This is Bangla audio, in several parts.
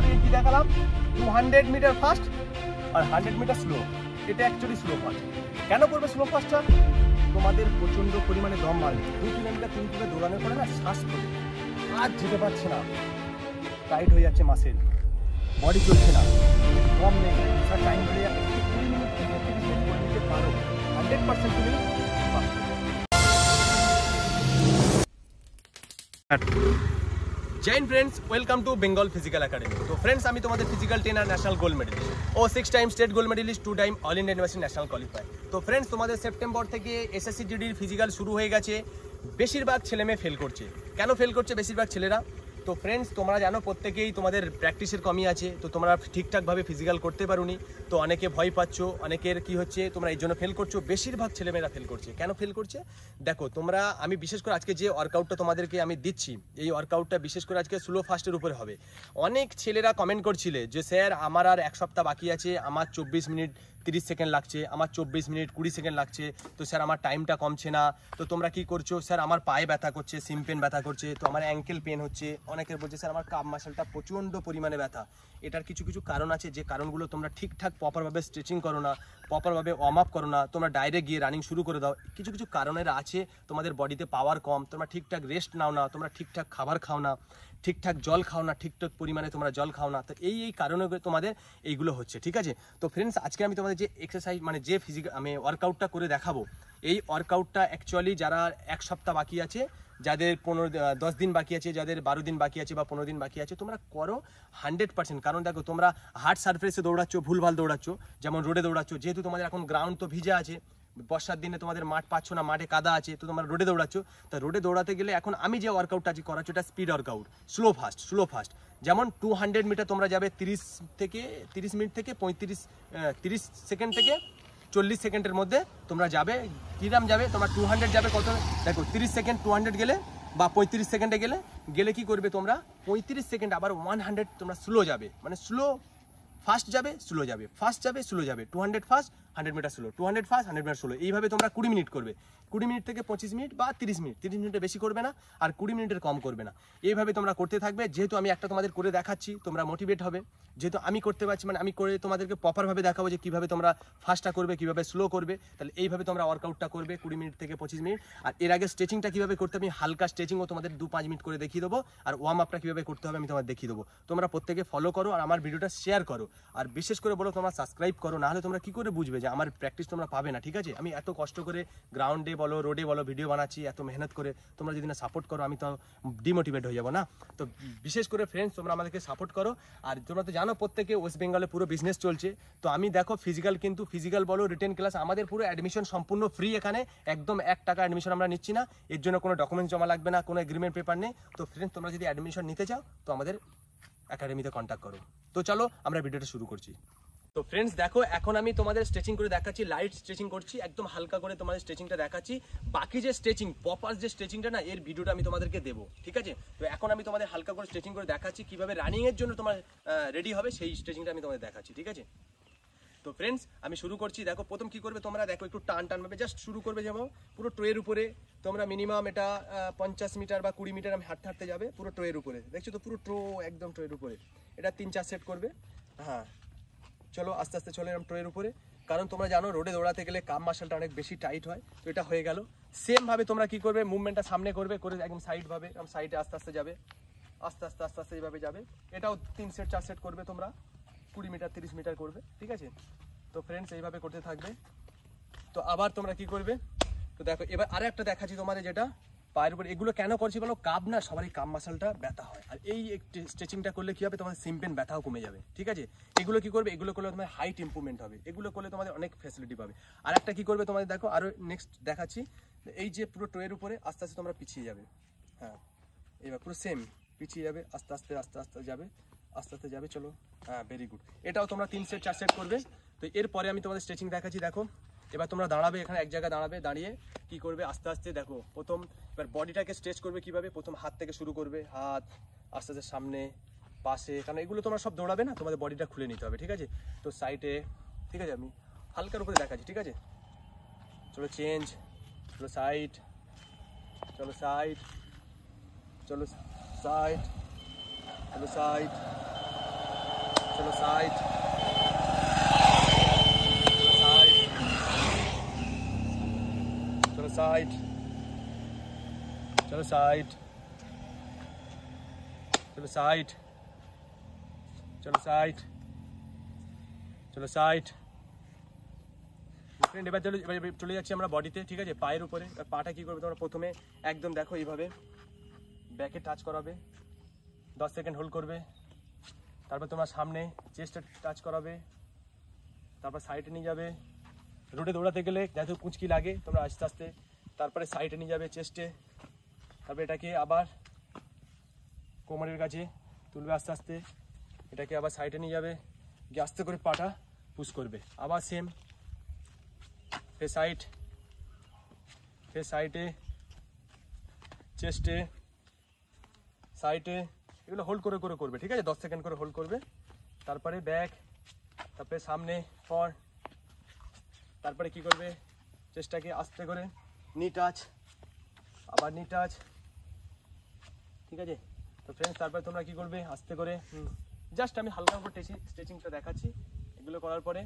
তোমাদেরকে কি দেখালাম 200 মিটার ফাস্ট আর 100 মিটার স্লো। এটা অ্যাকচুয়ালি স্লো ফাস্ট। কেন করবে স্লো ফাস্টটা? তোমাদের প্রচণ্ড পরিমাণে দম মারবে। 2 কিলোমিটার 3 কিলোমিটার দৌড়ানোর পরে না শ্বাস পড়ে আর যেতে পারছে না, টাইট হয়ে যাচ্ছে মাসেল, বডি চলছে না, কম নেই, টাইম বেড়ে যাচ্ছে। 20 মিনিট থেকে 30 মিনিট করে নিতে পারো, 100% তুমি জৈন friends, welcome to Bengal physical academy. তো ফ্রেন্ডস, আমি তোমাদের physical trainer, national gold medalist ও 6 time state gold medalist, 2 time all India university national qualifier. তো ফ্রেন্ডস, তোমাদের সেপ্টেম্বর থেকে এসএসসি জিডির ফিজিক্যাল শুরু হয়ে গেছে। বেশিরভাগ ছেলে মেয়ে ফেল করছে। কেন ফেল করছে বেশিরভাগ ছেলেরা? তো ফ্রেন্ডস, তোমরা জানো প্রত্যেকেই তোমাদের প্র্যাকটিসের কমি আছে, তো তোমরা ঠিকঠাকভাবে ফিজিক্যাল করতে পারোনি। তো অনেকে ভয় পাচ্ছ, অনেকের কি হচ্ছে তোমরা এই জন্য ফেল করছো। বেশিরভাগ ছেলেমেয়েরা ফেল করছে। কেন ফেল করছে দেখো, তোমরা আমি বিশেষ করে আজকে যে ওয়ার্কআউটটা তোমাদেরকে আমি দিচ্ছি, এই ওয়ার্কআউটটা বিশেষ করে আজকে স্লো ফাস্টের উপরে হবে। অনেক ছেলেরা কমেন্ট করছিলে যে স্যার আমার আর 1 সপ্তাহ বাকি আছে, আমার 24 মিনিট 30 সেকেন্ড লাগছে, আমার 24 মিনিট 20 সেকেন্ড লাগছে, তো স্যার আমার টাইমটা কমছে না। তো তোমরা কি করছো? স্যার আমার পায়ে ব্যথা করছে, সিম পেন ব্যথা করছে, তো আমার অ্যাঙ্কেল পেন হচ্ছে। অনেকের বলছে স্যার আমার কাপ মাসলটা প্রচণ্ড পরিমাণে ব্যথা। এটার কিছু কিছু কারণ আছে, যে কারণগুলো তোমরা ঠিকঠাক প্রপারভাবে স্ট্রেচিং করো না, প্রপারভাবে ওয়ার্ম আপ করো না, তোমরা ডাইরেক্ট গিয়ে রানিং শুরু করে দাও। কিছু কিছু কারণের আছে, তোমাদের বডিতে পাওয়ার কম, তোমরা ঠিকঠাক রেস্ট নাও না, তোমরা ঠিকঠাক খাবার খাও না, ঠিকঠাক জল খাও না, ঠিকঠাক পরিমাণে তোমরা জল খাও না। তো এই কারণে তোমাদের এইগুলো হচ্ছে, ঠিক আছে? তো ফ্রেন্ডস, আজকে আমি তোমাদের যে এক্সারসাইজ মানে যে ফিজিক্যাল আমি ওয়ার্কআউটটা করে দেখাবো, এই ওয়ার্কআউটটা অ্যাকচুয়ালি যারা 1 সপ্তাহ বাকি আছে, যাদের 10 দিন বাকি আছে, যাদের 12 দিন বাকি আছে বা 15 দিন বাকি আছে, তোমরা করো 100%। কারণ দেখো, তোমরা হার্ড সারফেসে দৌড়াচ্ছ, ভুলভাল দৌড়াচ্ছ, যেমন রোডে দৌড়াচ্ছ। যেহেতু তোমাদের এখন গ্রাউন্ড তো ভিজে আছে, বর্ষার দিনে তোমাদের মাঠ পাচ্ছ না, মাঠে কাদা আছে, তো তোমরা রোডে দৌড়াচ্ছ। তো রোডে দৌড়াতে গেলে এখন আমি যে ওয়ার্কআউটটা আজকে করাচ্ছি, এটা স্পিড ওয়ার্কআউট, স্লো ফাস্ট। যেমন 200 মিটার তোমরা যাবে 30 মিনিট থেকে 30 সেকেন্ড থেকে 40 সেকেন্ডের মধ্যে তোমরা যাবে। কিরাম যাবে? তোমরা 200 যাবে কত দেখো, 30 সেকেন্ড 200 গেলে বা 35 সেকেন্ডে গেলে কি করবে তোমরা? 35 সেকেন্ড আবার 100 তোমরা স্লো যাবে, মানে স্লো ফাস্ট যাবে, স্লো যাবে, ফাস্ট যাবে, স্লো যাবে, 200 fast 100 metre slow, 200 fast 100 metre slow. এইভাবে তোমরা 20 মিনিট করবে। 20 মিনিট থেকে 25 মিনিট বা 30 মিনিট, 30 মিনিটের বেশি করবে না আর 20 মিনিটের কম করবে না। এইভাবে তোমরা করতে থাকবে। যেহেতু আমি একটা তোমাদের করে দেখাচ্ছি, তোমরা মোটিভেট হবে। যেহেতু আমি করতে পারছি, মানে আমি করে তোমাদেরকে প্রপারভাবে দেখাবো যে কীভাবে তোমরা ফাস্টটা করবে, কীভাবে স্লো করবে। তাহলে এইভাবে তোমরা ওয়ার্কআউটটা করবে 20 মিনিট থেকে 25 মিনিট। আর এর আগে স্ট্রেচিংটা কীভাবে করতে হবে, আমি হালকা স্ট্রেচিংও তোমাদের 2-5 মিনিট করে দেখিয়ে দেবো। আর ওয়ার্ম আপটা কীভাবে করতে হবে আমি তোমাদের দেখিয়ে দেবো। তোমরা প্রত্যেকে ফলো করো আর আমার ভিডিওটা শেয়ার করো। আর বিশেষ করে বলো তোমরা সাবস্ক্রাইব করো, নাহলে তোমরা কী করে বুঝবে যে আমার প্র্যাকটিস তোমরা পাবে না, ঠিক আছে? আমি এত কষ্ট করে গ্রাউন্ডে বলো, রোডে বলো ভিডিও বানাচ্ছি, এত মেহনত করে, তোমরা যদি না সাপোর্ট করো আমি তো ডিমোটিভেট হয়ে যাবো না। তো বিশেষ করে ফ্রেন্ডস, তোমরা আমাদেরকে সাপোর্ট করো। আর তোমরা তো জানো প্রত্যেকে ওয়েস্ট বেঙ্গলে পুরো বিজনেস চলছে। তো আমি দেখো ফিজিক্যাল বলো, রিটেন ক্লাস, আমাদের পুরো অ্যাডমিশন সম্পূর্ণ ফ্রি। এখানে একদম 1 টাকা অ্যাডমিশন আমরা নিচ্ছি না। এর জন্য কোনো ডকুমেন্টস জমা লাগবে না, কোনো এগ্রিমেন্ট পেপার নেই। তো ফ্রেন্ডস, তোমরা যদি অ্যাডমিশন নিতে চাও তো আমাদের একাডেমিতে কন্ট্যাক্ট করো। তো চলো আমরা ভিডিওটা শুরু করছি। তো ফ্রেন্ডস দেখো, এখন আমি তোমাদের স্ট্রেচিং করে দেখাচ্ছি, লাইট স্ট্রেচিং করছি, একদম হালকা করে তোমাদের স্ট্রেচিংটা দেখাচ্ছি। বাকি যে স্ট্রেচিং প্রপার যে স্ট্রেচিংটা না, এর ভিডিওটা আমি তোমাদেরকে দেবো, ঠিক আছে? তো এখন আমি তোমাদের হালকা করে স্ট্রেচিং করে দেখাচ্ছি, কিভাবে রানিং এর জন্য তোমার রেডি হবে, সেই স্ট্রেচিংটা আমি তোমাদের দেখাচ্ছি, ঠিক আছে? তো ফ্রেন্ডস, আমি শুরু করছি। দেখো প্রথম কি করবে তোমরা, দেখো একটু টানভাবে জাস্ট শুরু করবে। যেমন পুরো ট্রের উপরে তোমরা মিনিমাম এটা 50 মিটার বা 20 মিটার আমি হাঁটতে যাবে পুরো ট্রের উপরে। দেখছো তো পুরো একদম ট্রের উপরে। এটা 3-4 সেট করবে। হ্যাঁ, চলো আস্তে আস্তে চলে এরকম ট্রের উপরে। কারণ তোমরা জানো রোডে দৌড়াতে গেলে কাম মাসলটা অনেক বেশি টাইট হয়। তো এটা হয়ে গেল। সেম ভাবে তোমরা কি করবে, মুভমেন্টটা সামনে করবে, করে একদম সাইড ভাবে, সাইডে আস্তে আস্তে যাবে, আস্তে আস্তে এইভাবে যাবে। এটাও 3 সেট 4 সেট করবে তোমরা, 20 মিটার 30 মিটার করবে, ঠিক আছে? তো ফ্রেন্ডস, এইভাবে করতে থাকবে। তো আবার তোমরা কি করবে, তো দেখো এবার আরে একটা দেখাচ্ছি তোমাদের, যেটা পায়ের উপর। এগুলো কেন করছি বলো, কাপ না, সবারই কাপ মাসলটা ব্যথা হয়। আর এই স্ট্রেচিংটা করলে কি হবে, তোমাদের সিম পেন ব্যথাও কমে যাবে, ঠিক আছে? এগুলো কি করবে, এগুলো করলে তোমাদের হাইট ইম্প্রুভমেন্ট হবে, এগুলো করলে তোমাদের অনেক ফ্যাসিলিটি পাবে। আর একটা কি করবে তোমাদের, দেখো আরো নেক্সট দেখাচ্ছি। এই যে পুরো ট্রের উপরে আস্তে আস্তে তোমরা পিছিয়ে যাবে। হ্যাঁ, এবার পুরো সেম পিছিয়ে যাবে, আস্তে আস্তে যাবে, আস্তে আস্তে যাবে। চলো, হ্যাঁ, ভেরি গুড। এটাও তোমরা 3 সেট 4 সেট করবে। তো এরপরে আমি তোমাদের স্ট্রেচিং দেখাচ্ছি। দেখো এবার তোমরা দাঁড়াবে, এখানে এক জায়গায় দাঁড়াবে, দাঁড়িয়ে কি করবে, আস্তে আস্তে দেখো প্রথম এবার বডিটাকে স্ট্রেচ করবে কিভাবে, প্রথম হাত থেকে শুরু করবে, হাত আস্তে আস্তে সামনে পাশে, কারণ এগুলো তোমরা সব দৌড়াবে না, তোমাদের বডিটা খুলে নিতে হবে, ঠিক আছে? তো সাইডে, ঠিক আছে, আমি হালকার উপরে দেখাচ্ছি, ঠিক আছে? চলো চেঞ্জ, চলো সাইড, চলো সাইড, চলো সাইড, চলো সাইড, चलो साइड, चलो साइड, चलो साइड, चलो साइड, चलो साइड, चलो साइड। ফ্রেন্ড এবার চলে যাচ্ছি আমরা বডিতে, ঠিক আছে? পায়ের উপরে পাটা কি করবে তোমরা প্রথমে একদম দেখো এইভাবে ব্যাকে টাচ করাবে, 10 সেকেন্ড হোল্ড করবে, তারপর তোমার সামনে চেস্টে টাচ করাবে, তারপর সাইডে নিয়ে যাবে। রোডে দৌড়াতে গেলে যেহেতু কুঁচকি লাগে তোমরা আস্তে আস্তে তারপরে সাইডে নিয়ে যাবে চেস্টে, তারপরে এটাকে আবার কোমরের কাছে তুলবে আস্তে আস্তে, এটাকে আবার সাইডে নিয়ে যাবে, গিয়ে আস্তে করে পাটা পুশ করবে। আবার সেম ফের সাইড, ফের সাইডে, চেস্টে, সাইডে, এগুলো হোল্ড করে করে করবে, ঠিক আছে? 10 সেকেন্ড করে হোল্ড করবে, তারপরে ব্যাক, তারপরে সামনে ফর, তারপরে কি করবে চেস্টটাকে আস্তে করে নি টাচ, আবার নি টাচ, ঠিক আছে? তো ফ্রেন্ডস তারপরে তোমরা কি করবে আস্তে করে জাস্ট আমি হালকা করে স্ট্রেচিংটা দেখাচ্ছি, এগুলো করার পরে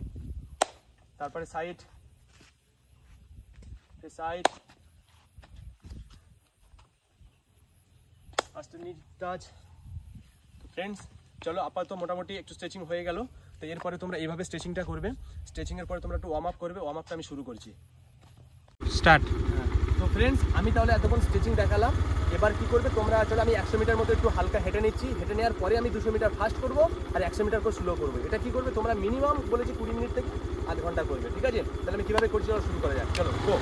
তারপরে সাইড, সাইড, আস্তে নি টাচ। তো ফ্রেন্ডস চলো আপাতত মোটামুটি একটু স্ট্রেচিং হয়ে গেল, তো এরপরে তোমরা এইভাবে স্ট্রেচিংটা করবে, স্ট্রেচিংয়ের পরে তোমরা একটু ওয়ার্ম আপ করবে, ওয়ার্ম আপটা আমি শুরু করছি, স্টার্ট। তো ফ্রেন্ডস আমি তাহলে এতক্ষণ স্ট্রেচিং দেখালাম, এবার কি করবে তোমরা? চলো আমি 100 মিটার মতো একটু হালকা হেঁটে নিচ্ছি, হেঁটে নেওয়ার পরে আমি 200 মিটার ফাস্ট করবো আর 100 মিটার করে স্লো করবো। এটা কি করবে তোমরা মিনিমাম বলেছি 20 মিনিট থেকে আধ ঘন্টা করবে, ঠিক আছে? তাহলে আমি কীভাবে করছি শুরু করা যাক, চলো গো।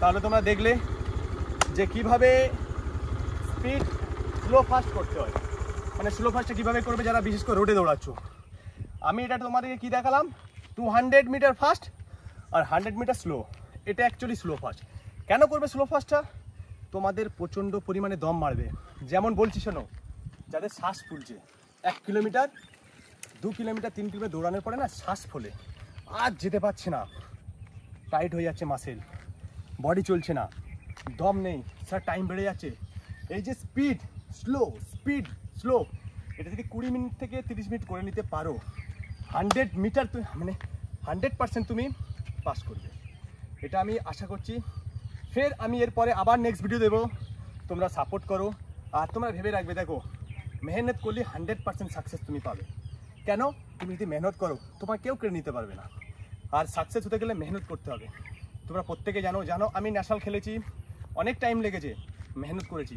তাহলে তোমরা দেখলে যে কিভাবে স্পিড স্লো ফাস্ট করতে হয়। মানে স্লো ফাস্টটা কীভাবে করবে যারা বিশেষ করে রোডে দৌড়াচ্ছ। আমি এটা তোমাদেরকে কী দেখালাম, 200 মিটার ফাস্ট আর 100 মিটার স্লো। এটা অ্যাকচুয়ালি স্লো ফাস্ট। কেন করবে স্লো ফাস্টটা? তোমাদের প্রচণ্ড পরিমাণে দম মারবে। যেমন বলছি শোনো, যাদের শ্বাস ফুলছে 1 কিলোমিটার 2 কিলোমিটার 3 কিলোমিটার দৌড়ানোর পরে না শ্বাস ফোলে, আর যেতে পারছে না, টাইট হয়ে যাচ্ছে মাসেল, বডি চলছে না, দম নেই, স্যার টাইম বেড়ে যাচ্ছে। এই যে স্পিড স্লো, এটা যদি 20 মিনিট থেকে 30 মিনিট করে নিতে পারো, 100 মিটার মানে 100% তুমি পাস করবে। এটা আমি আশা করছি। ফের আমি এরপরে আবার নেক্সট ভিডিও দেবো, তোমরা সাপোর্ট করো। আর তোমরা ভেবে রাখবে, দেখো মেহনত করলে 100% সাকসেস তুমি পাবে। কেন? তুমি যদি মেহনত করো তোমার কেউ কেড়ে নিতে পারবে না। আর সাকসেস হতে গেলে মেহনত করতে হবে। তোমরা প্রত্যেকে জানো আমি ন্যাশনাল খেলেছি, অনেক টাইম লেগেছে, মেহনত করেছি,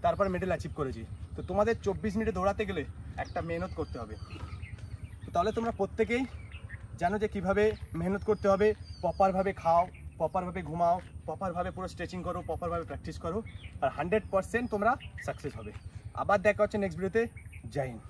তারপর মেডেল অ্যাচিভ করেছি। তো তোমাদের 24 মিনিটে দৌড়াতে গেলে একটা মেহনত করতে হবে। তাহলে তোমরা প্রত্যেকেই জানো যে কীভাবে মেহনত করতে হবে। প্রপারভাবে খাও, প্রপারভাবে ঘুমাও, প্রপারভাবে পুরো স্ট্রেচিং করো, প্রপারভাবে প্র্যাকটিস করো, আর 100% তোমরা সাকসেস হবে। আবার দেখা হচ্ছে নেক্সট ভিডিওতে। জয় হিন্দ।